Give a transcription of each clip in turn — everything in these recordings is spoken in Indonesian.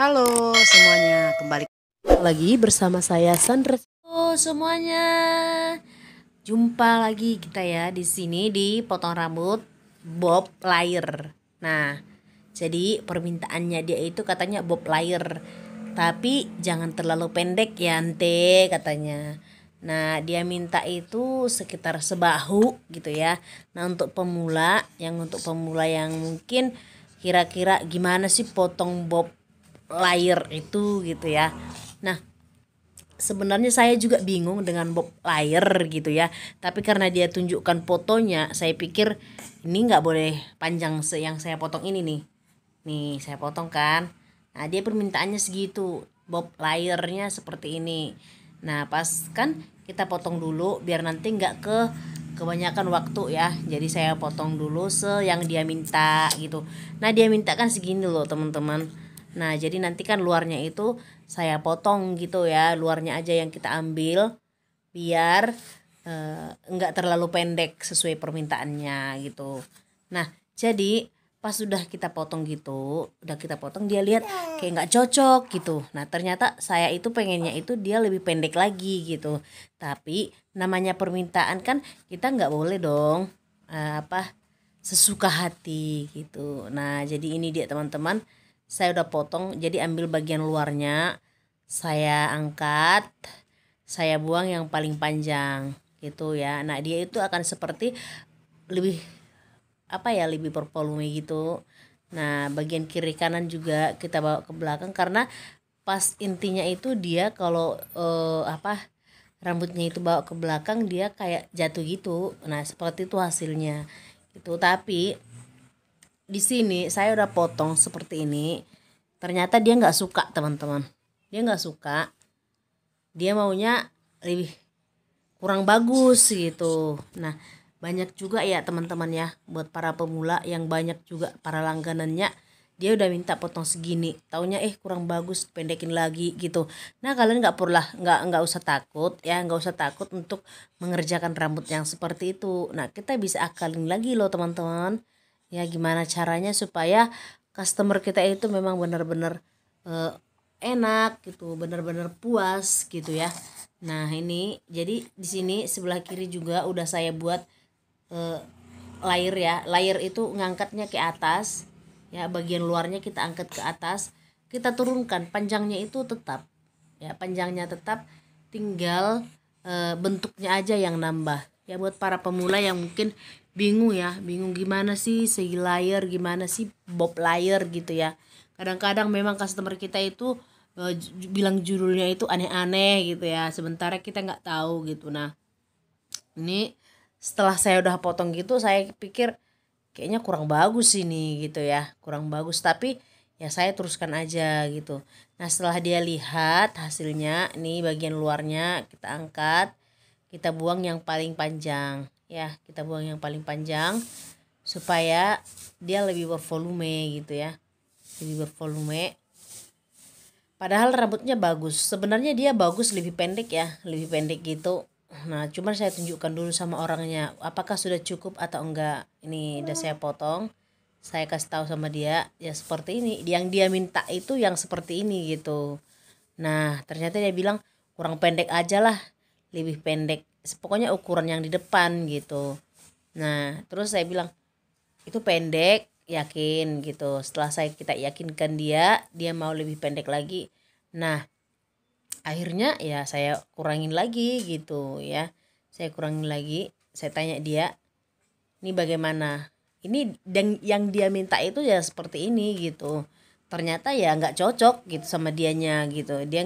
Halo semuanya, kembali lagi bersama saya Sandra. Halo semuanya, jumpa lagi kita ya di sini di potong rambut bob layer. Nah, jadi permintaannya dia itu katanya bob layer, tapi jangan terlalu pendek ya ante katanya. Nah, dia minta itu sekitar sebahu gitu ya. Nah, untuk pemula yang mungkin kira-kira gimana sih potong bob layer itu gitu ya. Nah, sebenarnya saya juga bingung dengan bob layer gitu ya. Tapi karena dia tunjukkan fotonya, saya pikir ini nggak boleh panjang yang saya potong ini nih. Nih saya potong kan. Nah dia permintaannya segitu. Bob layernya seperti ini. Nah pas kan kita potong dulu biar nanti nggak kebanyakan waktu ya. Jadi saya potong dulu yang dia minta gitu. Nah dia minta kan segini loh teman-teman. Nah jadi nanti kan luarnya itu saya potong gitu ya. Luarnya aja yang kita ambil biar enggak terlalu pendek sesuai permintaannya gitu. Nah jadi pas udah kita potong gitu, dia lihat kayak nggak cocok gitu. Nah ternyata saya itu pengennya itu dia lebih pendek lagi gitu. Tapi namanya permintaan kan kita nggak boleh dong sesuka hati gitu. Nah jadi ini dia teman-teman, saya udah potong. Jadi ambil bagian luarnya, saya angkat, saya buang yang paling panjang gitu ya. Nah dia itu akan seperti lebih lebih bervolume gitu. Nah bagian kiri kanan juga kita bawa ke belakang karena pas intinya itu dia kalau rambutnya itu bawa ke belakang dia kayak jatuh gitu. Nah seperti itu hasilnya gitu. Tapi di sini saya udah potong seperti ini, ternyata dia nggak suka teman-teman. Dia nggak suka, dia maunya lebih kurang bagus gitu. Nah banyak juga ya teman-teman ya, buat para pemula yang banyak juga para langganannya, dia udah minta potong segini, taunya kurang bagus, pendekin lagi gitu. Nah kalian nggak usah takut ya, nggak usah takut untuk mengerjakan rambut yang seperti itu. Nah kita bisa akalin lagi loh teman-teman ya, gimana caranya supaya customer kita itu memang benar-benar enak gitu, benar-benar puas gitu ya. Nah ini jadi di sini sebelah kiri juga udah saya buat layer ya. Layer itu ngangkatnya ke atas ya, bagian luarnya kita angkat ke atas, kita turunkan, panjangnya itu tetap ya, panjangnya tetap, tinggal bentuknya aja yang nambah ya. Buat para pemula yang mungkin bingung ya, bingung gimana sih segi layer, gimana sih bob layer gitu ya. Kadang-kadang memang customer kita itu bilang judulnya itu aneh-aneh gitu ya, sementara kita nggak tahu gitu. Nah ini setelah saya udah potong gitu, saya pikir kayaknya kurang bagus ini gitu ya, kurang bagus, tapi ya saya teruskan aja gitu. Nah setelah dia lihat hasilnya, ini bagian luarnya kita angkat, kita buang yang paling panjang ya, kita buang yang paling panjang supaya dia lebih bervolume gitu ya, lebih bervolume. Padahal rambutnya bagus, sebenarnya dia bagus lebih pendek ya, lebih pendek gitu. Nah cuman saya tunjukkan dulu sama orangnya apakah sudah cukup atau enggak. Ini udah saya potong, saya kasih tahu sama dia ya seperti ini, yang dia minta itu yang seperti ini gitu. Nah ternyata dia bilang kurang pendek aja lah, lebih pendek, pokoknya ukuran yang di depan gitu. Nah terus saya bilang itu pendek, yakin gitu. Setelah kita yakinkan dia mau lebih pendek lagi. Nah akhirnya ya saya kurangin lagi gitu ya, saya kurangin lagi, saya tanya dia ini bagaimana, ini dan yang dia minta itu ya seperti ini gitu. Ternyata ya nggak cocok gitu sama dianya gitu, dia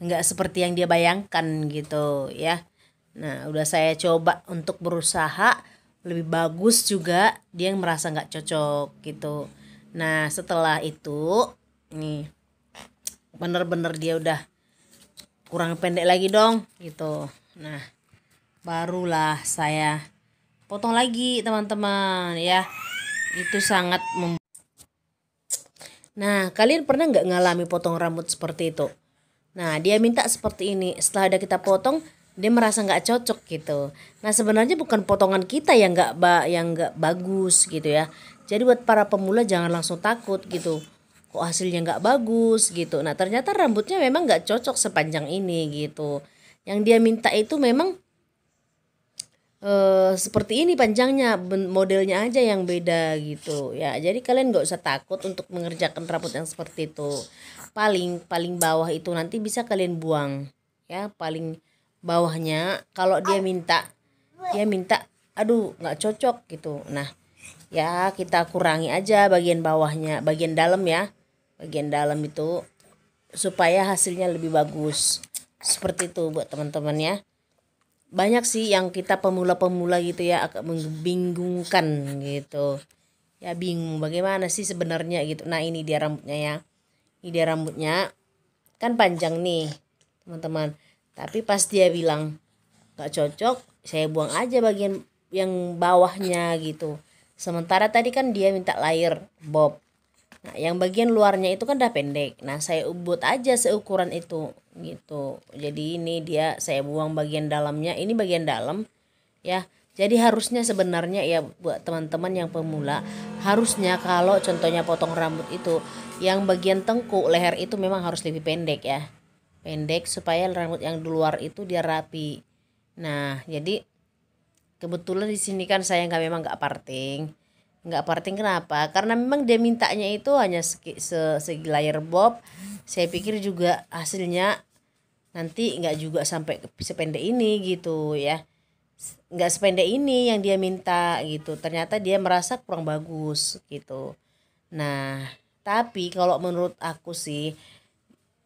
nggak seperti yang dia bayangkan gitu ya. Nah udah saya coba untuk berusaha lebih bagus juga, dia yang merasa nggak cocok gitu. Nah setelah itu nih bener-bener dia udah kurang pendek lagi dong gitu. Nah barulah saya potong lagi teman-teman ya. Itu sangat Nah kalian pernah nggak ngalami potong rambut seperti itu? Nah dia minta seperti ini, setelah ada kita potong dia merasa nggak cocok gitu. Nah sebenarnya bukan potongan kita yang nggak bagus gitu ya. Jadi buat para pemula jangan langsung takut gitu. kok hasilnya nggak bagus gitu. Nah ternyata rambutnya memang nggak cocok sepanjang ini gitu. Yang dia minta itu memang seperti ini panjangnya, modelnya aja yang beda gitu ya. Jadi kalian nggak usah takut untuk mengerjakan rambut yang seperti itu. Paling bawah itu nanti bisa kalian buang ya. Paling bawahnya kalau dia minta aduh nggak cocok gitu. Nah ya kita kurangi aja bagian bawahnya, bagian dalam ya, bagian dalam itu supaya hasilnya lebih bagus. Seperti itu buat teman-teman ya. Banyak sih yang kita pemula-pemula gitu ya agak membingungkan gitu ya, bingung bagaimana sih sebenarnya gitu. Nah ini dia rambutnya ya, ini dia rambutnya kan panjang nih teman-teman, tapi pas dia bilang gak cocok saya buang aja bagian yang bawahnya gitu. Sementara tadi kan dia minta layer bob. Nah, yang bagian luarnya itu kan udah pendek. Nah, saya ubut aja seukuran itu gitu. Jadi ini dia saya buang bagian dalamnya. Ini bagian dalam ya. Jadi harusnya sebenarnya ya buat teman-teman yang pemula, harusnya kalau contohnya potong rambut itu yang bagian tengkuk leher itu memang harus lebih pendek ya. Pendek supaya rambut yang di luar itu dia rapi. Nah, jadi kebetulan di sini kan saya memang nggak parting. Nggak parting kenapa? Karena memang dia mintanya itu hanya segi layer bob. Saya pikir juga hasilnya nanti nggak juga sampai sependek ini gitu ya. Nggak sependek ini yang dia minta gitu. Ternyata dia merasa kurang bagus gitu. Nah, tapi kalau menurut aku sih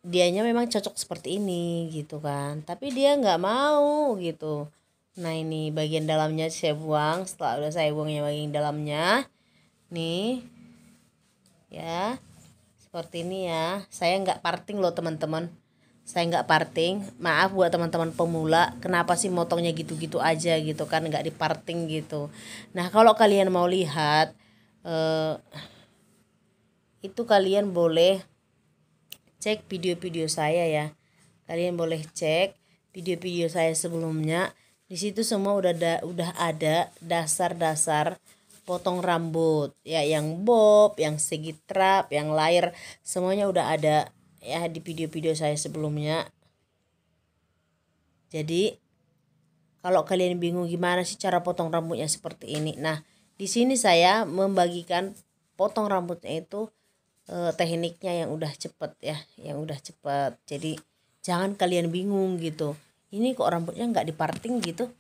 dianya memang cocok seperti ini gitu kan. Tapi dia nggak mau gitu. Nah ini bagian dalamnya saya buang. Setelah udah saya buangnya bagian dalamnya nih ya, seperti ini ya. Saya nggak parting loh teman-teman, saya nggak parting. Maaf buat teman-teman pemula, kenapa sih motongnya gitu-gitu aja gitu kan, nggak diparting gitu. Nah kalau kalian mau lihat itu kalian boleh cek video-video saya ya. Kalian boleh cek video-video saya sebelumnya. Di situ semua udah ada dasar-dasar potong rambut ya, yang bob, yang segi trap, yang layer, semuanya udah ada ya di video-video saya sebelumnya. Jadi kalau kalian bingung gimana sih cara potong rambutnya seperti ini, nah di sini saya membagikan potong rambutnya itu tekniknya yang udah cepet ya, yang udah cepet. Jadi jangan kalian bingung gitu, ini kok rambutnya nggak diparting gitu,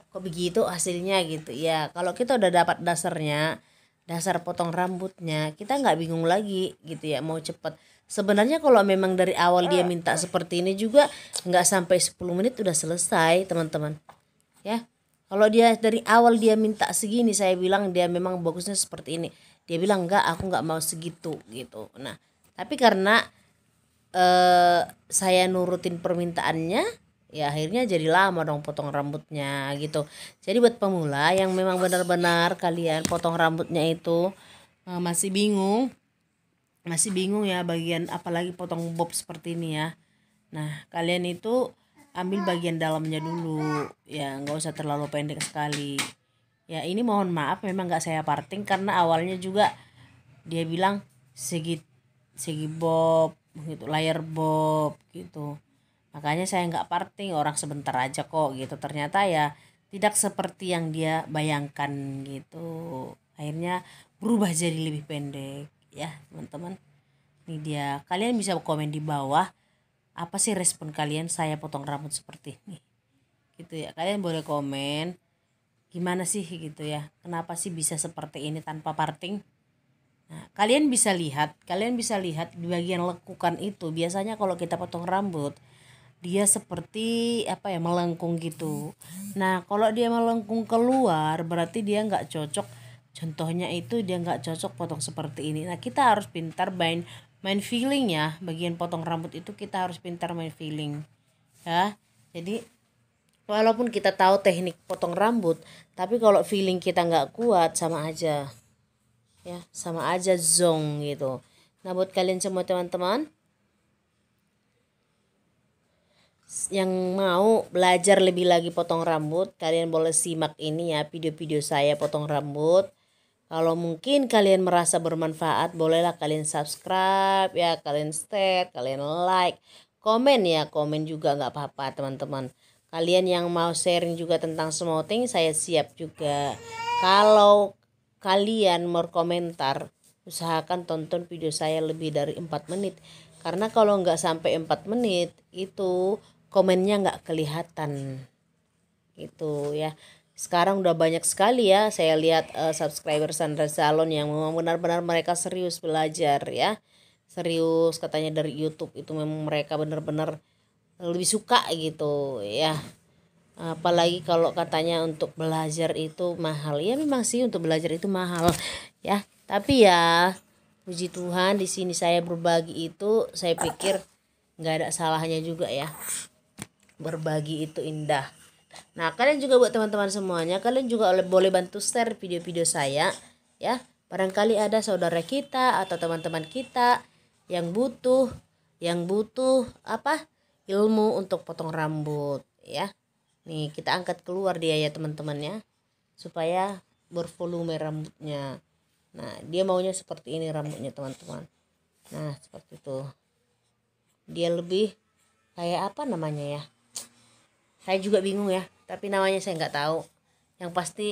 kok begitu hasilnya gitu ya. Kalau kita udah dapat dasarnya, dasar potong rambutnya, kita nggak bingung lagi gitu ya, mau cepet. Sebenarnya kalau memang dari awal dia minta seperti ini juga nggak sampai 10 menit udah selesai teman-teman ya. Kalau dia dari awal dia minta segini, saya bilang dia memang bagusnya seperti ini, dia bilang enggak aku nggak mau segitu gitu. Nah tapi karena saya nurutin permintaannya ya, akhirnya jadi lama dong potong rambutnya gitu. Jadi buat pemula yang memang benar-benar kalian potong rambutnya itu masih bingung ya bagian apalagi potong bob seperti ini ya. Nah kalian itu ambil bagian dalamnya dulu ya, nggak usah terlalu pendek sekali ya. Ini mohon maaf memang nggak saya parting karena awalnya juga dia bilang segi segi bob gitu, layer bob gitu. Makanya saya nggak parting, orang sebentar aja kok gitu. Ternyata ya tidak seperti yang dia bayangkan gitu. Akhirnya berubah jadi lebih pendek ya teman-teman. Ini dia, kalian bisa komen di bawah apa sih respon kalian saya potong rambut seperti ini gitu ya. Kalian boleh komen gimana sih gitu ya, kenapa sih bisa seperti ini tanpa parting. Nah, kalian bisa lihat di bagian lekukan itu. Biasanya kalau kita potong rambut, dia seperti apa ya, melengkung gitu. Nah, kalau dia melengkung keluar, berarti dia nggak cocok. Contohnya itu dia nggak cocok potong seperti ini. Nah, kita harus pintar main feeling ya. Bagian potong rambut itu kita harus pintar main feeling. Ya, jadi walaupun kita tahu teknik potong rambut, tapi kalau feeling kita nggak kuat sama aja ya, sama aja zong gitu. Nah buat kalian semua teman-teman yang mau belajar lebih lagi potong rambut, kalian boleh simak ini ya video-video saya potong rambut. Kalau mungkin kalian merasa bermanfaat, bolehlah kalian subscribe ya, kalian share, kalian like, komen ya, komen juga nggak apa-apa teman-teman. Kalian yang mau sharing juga tentang smoothing, saya siap juga. Kalau kalian mau komentar, usahakan tonton video saya lebih dari 4 menit. Karena kalau nggak sampai 4 menit, itu komennya nggak kelihatan. Gitu ya. Sekarang udah banyak sekali ya saya lihat subscriber Sandra Salon yang memang benar-benar mereka serius belajar ya. Serius katanya dari YouTube itu memang mereka benar-benar lebih suka gitu ya. Apalagi kalau katanya untuk belajar itu mahal. Ya memang sih untuk belajar itu mahal ya. Tapi ya puji Tuhan di sini saya berbagi itu saya pikir nggak ada salahnya juga ya. Berbagi itu indah. Nah, kalian juga buat teman-teman semuanya, kalian juga boleh bantu share video-video saya ya. Barangkali ada saudara kita atau teman-teman kita yang butuh apa? Ilmu untuk potong rambut ya. Nih, kita angkat keluar dia ya teman-teman ya. Supaya bervolume rambutnya. Nah, dia maunya seperti ini rambutnya teman-teman. Nah, seperti itu. Dia lebih kayak apa namanya ya? Saya juga bingung ya, tapi namanya saya nggak tahu. Yang pasti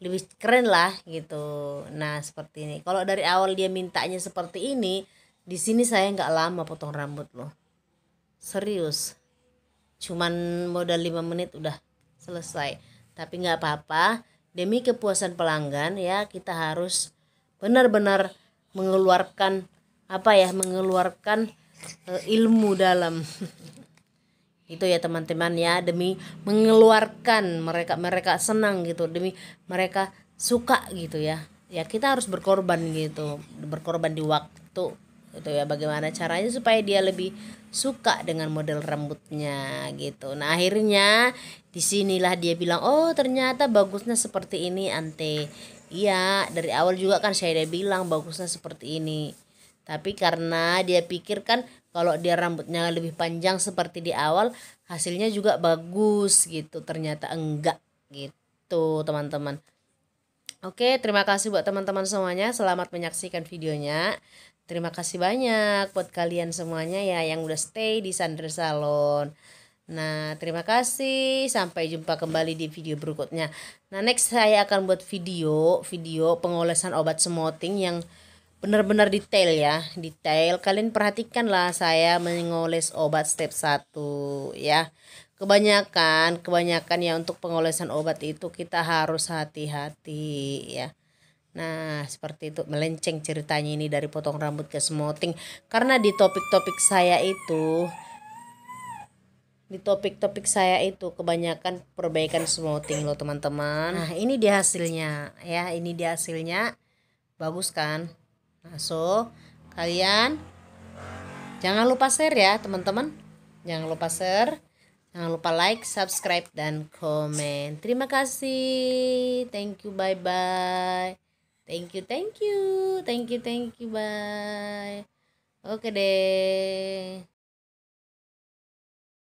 lebih keren lah gitu. Nah seperti ini. Kalau dari awal dia mintanya seperti ini, di sini saya nggak lama potong rambut loh. Serius. Cuman modal 5 menit udah selesai. Tapi nggak apa-apa. Demi kepuasan pelanggan ya kita harus benar-benar mengeluarkan apa ya, mengeluarkan ilmu dalam itu ya teman-teman ya, demi mengeluarkan mereka senang gitu, demi mereka suka gitu ya kita harus berkorban gitu, berkorban di waktu itu ya, bagaimana caranya supaya dia lebih suka dengan model rambutnya gitu. Nah akhirnya disinilah dia bilang, oh ternyata bagusnya seperti ini ante. Iya dari awal juga kan saya udah bilang bagusnya seperti ini, tapi karena dia pikir kan kalau dia rambutnya lebih panjang seperti di awal hasilnya juga bagus gitu. Ternyata enggak gitu teman-teman. Oke, terima kasih buat teman-teman semuanya. Selamat menyaksikan videonya. Terima kasih banyak buat kalian semuanya ya yang udah stay di Sandra Salon. Nah, terima kasih. Sampai jumpa kembali di video berikutnya. Nah, next saya akan buat video pengolesan obat smoothing yang benar-benar detail ya. Detail. Kalian perhatikanlah saya mengoles obat step 1 ya. Kebanyakan ya untuk pengolesan obat itu kita harus hati-hati ya. Nah, seperti itu melenceng ceritanya ini dari potong rambut ke smoothing. Karena di topik-topik saya itu kebanyakan perbaikan smoothing loh teman-teman. Nah ini dia hasilnya ya, ini dia hasilnya, bagus kan. Nah so kalian jangan lupa share ya teman-teman, jangan lupa share, jangan lupa like, subscribe, dan komen. Terima kasih, thank you, bye bye, thank you, thank you, thank you, thank you, bye. Oke deh.